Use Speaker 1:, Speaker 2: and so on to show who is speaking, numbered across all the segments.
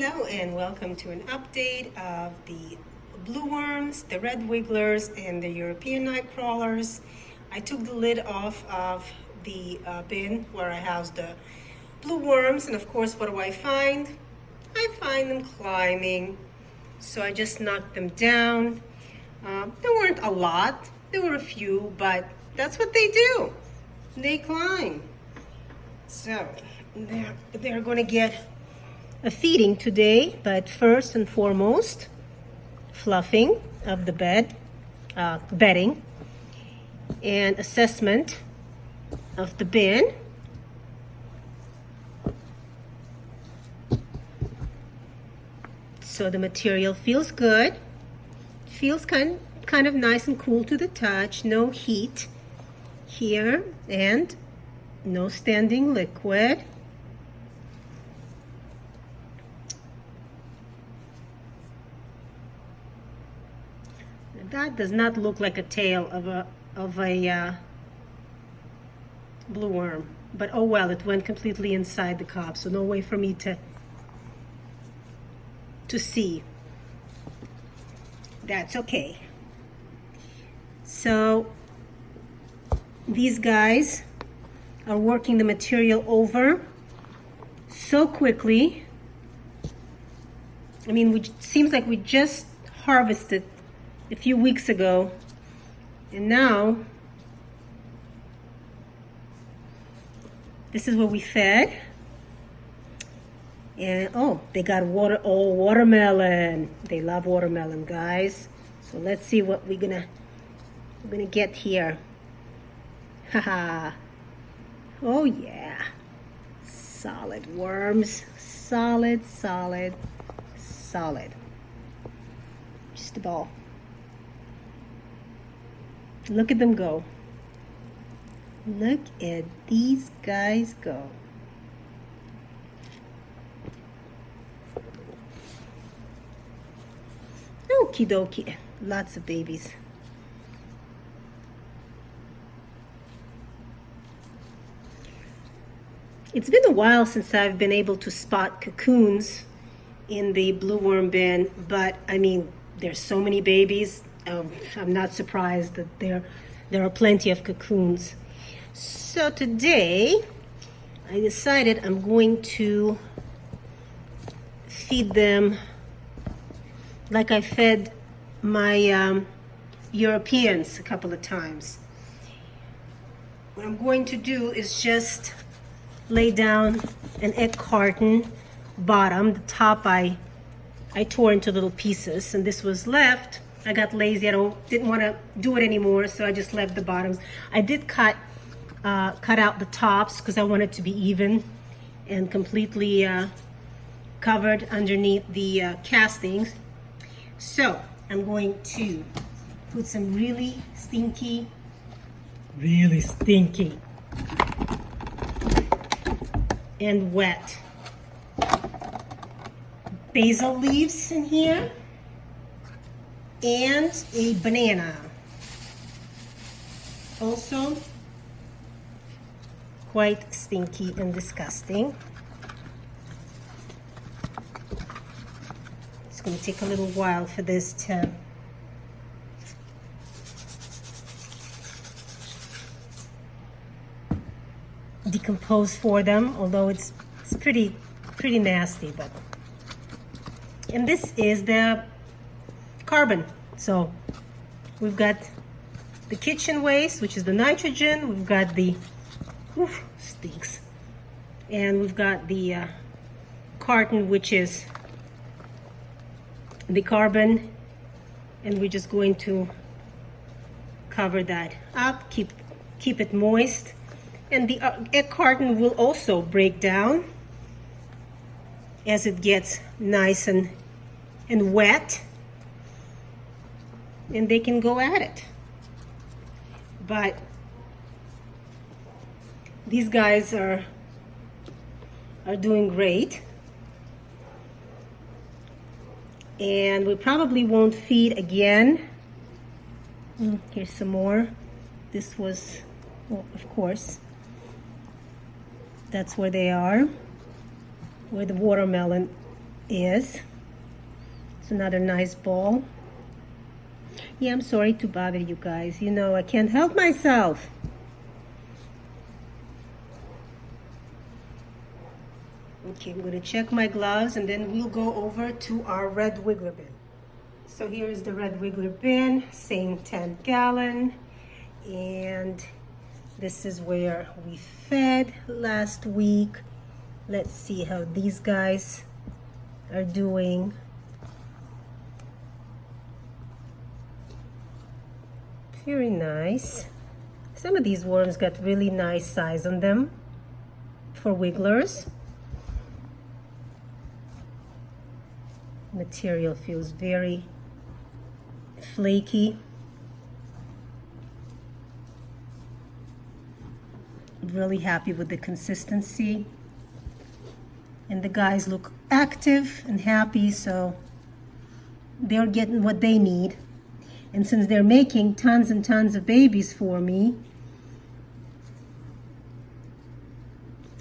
Speaker 1: Hello and welcome to an update of the blue worms, the red wigglers, and the European Nightcrawlers. I took the lid off of the bin where I housed the blue worms, and of course, what do I find? I find them climbing. So I just knocked them down. There weren't a lot, there were a few, but that's what they do. They climb. So they're going to get a feeding today, but first and foremost, fluffing of the bedding, and assessment of the bin. So the material feels good, feels kind of nice and cool to the touch, no heat here, and no standing liquid. That does not look like a tail of a blue worm, but oh well, it went completely inside the cob, so no way for me to see. That's okay. So these guys are working the material over so quickly. I mean, it seems like we just harvested a few weeks ago, and now this is what we fed. And oh, they got watermelon. They love watermelon, guys. So let's see what we're gonna get here. Haha. Oh yeah, solid worms, solid. Just a ball. Look at them go. Look at these guys go. Okie dokie. Lots of babies. It's been a while since I've been able to spot cocoons in the blue worm bin, but I mean, there's so many babies. I'm not surprised that there are plenty of cocoons. So today, I decided I'm going to feed them like I fed my Europeans a couple of times. What I'm going to do is just lay down an egg carton bottom. The top I tore into little pieces, and this was left. I got lazy. Didn't want to do it anymore, so I just left the bottoms. I did cut out the tops because I want it to be even and completely covered underneath the castings. So I'm going to put some really stinky and wet basil leaves in here, and a banana. Also quite stinky and disgusting. It's going to take a little while for this to decompose for them, although it's pretty nasty. But and this is the carbon. So we've got the kitchen waste, which is the nitrogen. We've got the stinks, and we've got the carton, which is the carbon, and we're just going to cover that up, keep it moist. And the egg carton will also break down as it gets nice and wet, and they can go at it. But these guys are doing great, and we probably won't feed again. Here's some more. This was, well, of course, that's where they are, where the watermelon is. It's another nice ball. Yeah, I'm sorry to bother you guys. You know, I can't help myself. Okay, I'm going to check my gloves and then we'll go over to our red wiggler bin. So here is the red wiggler bin, same 10-gallon. And this is where we fed last week. Let's see how these guys are doing. Very nice. Some of these worms got really nice size on them for wigglers. Material feels very flaky. Really happy with the consistency. And the guys look active and happy, so they're getting what they need. And since they're making tons and tons of babies for me,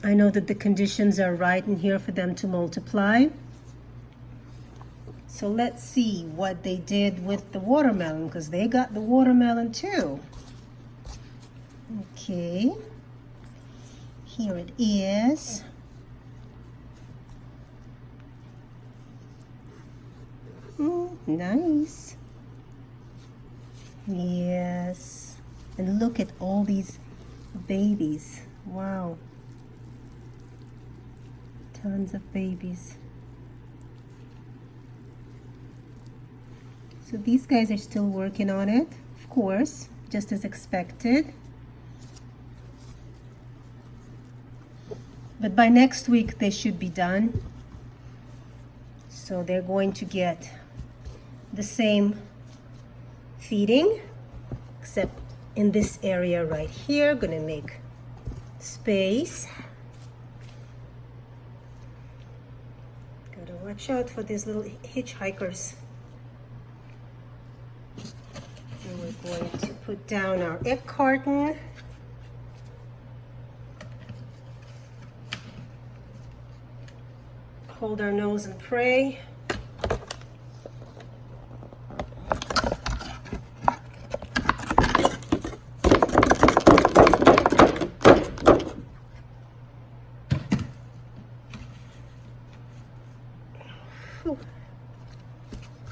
Speaker 1: I know that the conditions are right in here for them to multiply. So let's see what they did with the watermelon, because they got the watermelon too. Okay, here it is. Nice. Yes. And look at all these babies. Wow. Tons of babies. So these guys are still working on it, of course, just as expected. But by next week, they should be done. So they're going to get the same feeding, except in this area right here. Gonna make space. Gotta watch out for these little hitchhikers. And we're going to put down our egg carton. Hold our nose and pray.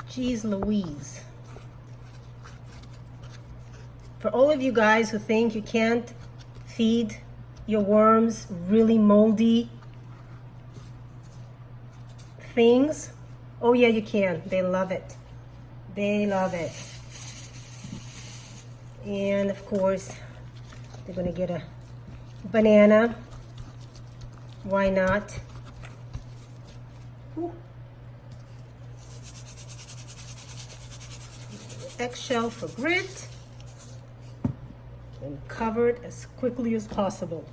Speaker 1: Jeez Louise. For all of you guys who think you can't feed your worms really moldy things, oh yeah, you can. They love it. They love it. And of course, they're gonna get a banana. Why not? Ooh. Eggshell for grit, and cover it as quickly as possible.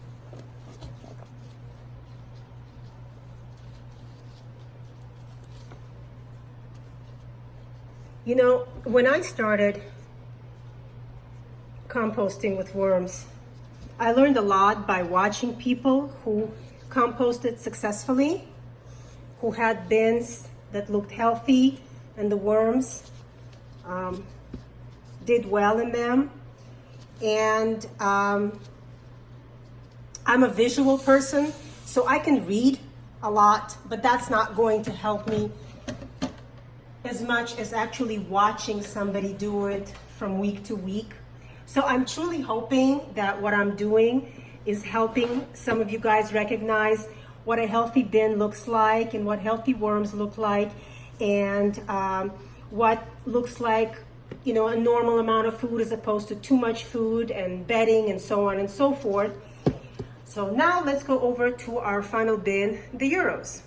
Speaker 1: You know, when I started composting with worms, I learned a lot by watching people who composted successfully, who had bins that looked healthy, and the worms did well in them. And I'm a visual person, so I can read a lot, but that's not going to help me as much as actually watching somebody do it from week to week. So I'm truly hoping that what I'm doing is helping some of you guys recognize what a healthy bin looks like and what healthy worms look like, and what looks like, you know, a normal amount of food as opposed to too much food, and bedding, and so on and so forth. So now let's go over to our final bin, the Euros.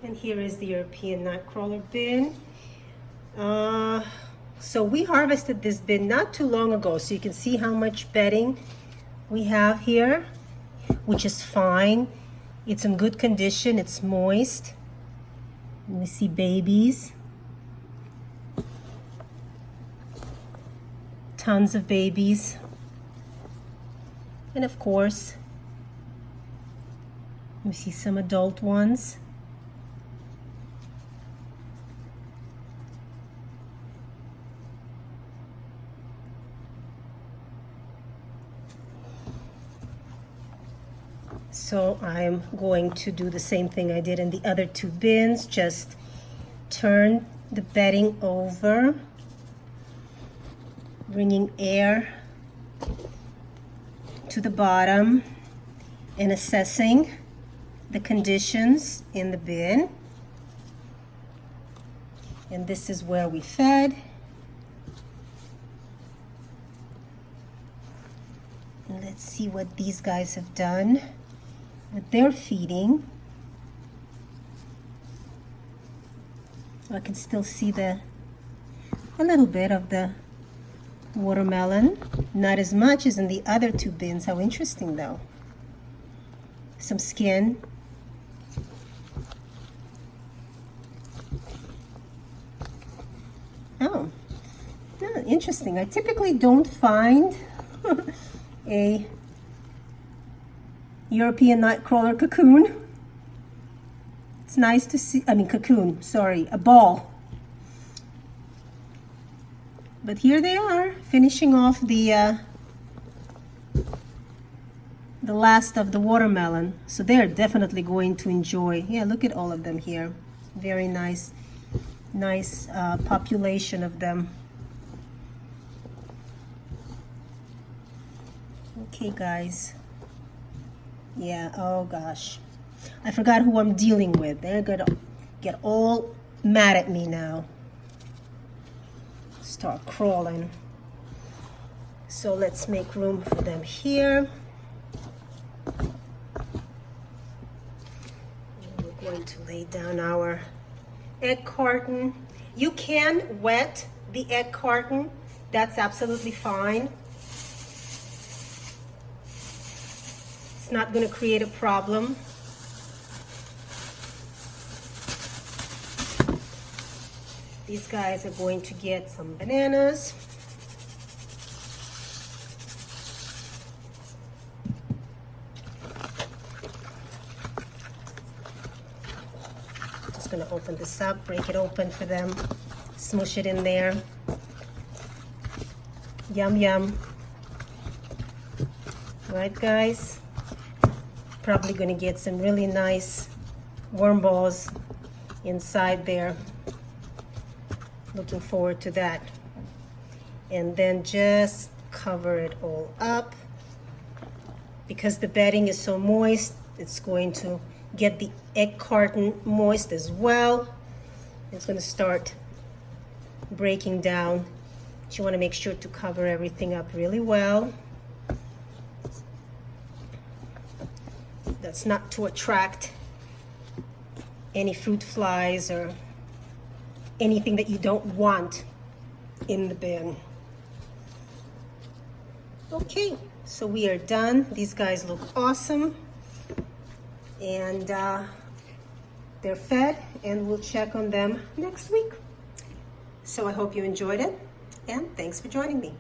Speaker 1: And here is the European Nightcrawler bin. So we harvested this bin not too long ago, so you can see how much bedding we have here, which is fine. It's in good condition, it's moist. And we see babies. Tons of babies. And of course, we see some adult ones. So I'm going to do the same thing I did in the other two bins. Just turn the bedding over, bringing air to the bottom and assessing the conditions in the bin. And this is where we fed. And let's see what these guys have done with their feeding. I can still see a little bit of the watermelon. Not as much as in the other two bins. How interesting though. Some skin. Oh, interesting. I typically don't find a European nightcrawler cocoon. It's nice to see, cocoon, sorry, a ball. But here they are, finishing off the last of the watermelon. So they're definitely going to enjoy. Yeah, look at all of them here. Very nice population of them. Okay, guys. Yeah, oh gosh. I forgot who I'm dealing with. They're gonna get all mad at me now. Start crawling. So let's make room for them here. And we're going to lay down our egg carton. You can wet the egg carton. That's absolutely fine. It's not going to create a problem. These guys are going to get some bananas. Just going to open this up, break it open for them, smush it in there. Yum, yum. Right, guys? Probably going to get some really nice worm balls inside there. Looking forward to that. And then just cover it all up. Because the bedding is so moist, it's going to get the egg carton moist as well. It's going to start breaking down. So you want to make sure to cover everything up really well. That's not to attract any fruit flies or anything that you don't want in the bin. Okay, so we are done. These guys look awesome. And they're fed, and we'll check on them next week. So I hope you enjoyed it, and thanks for joining me.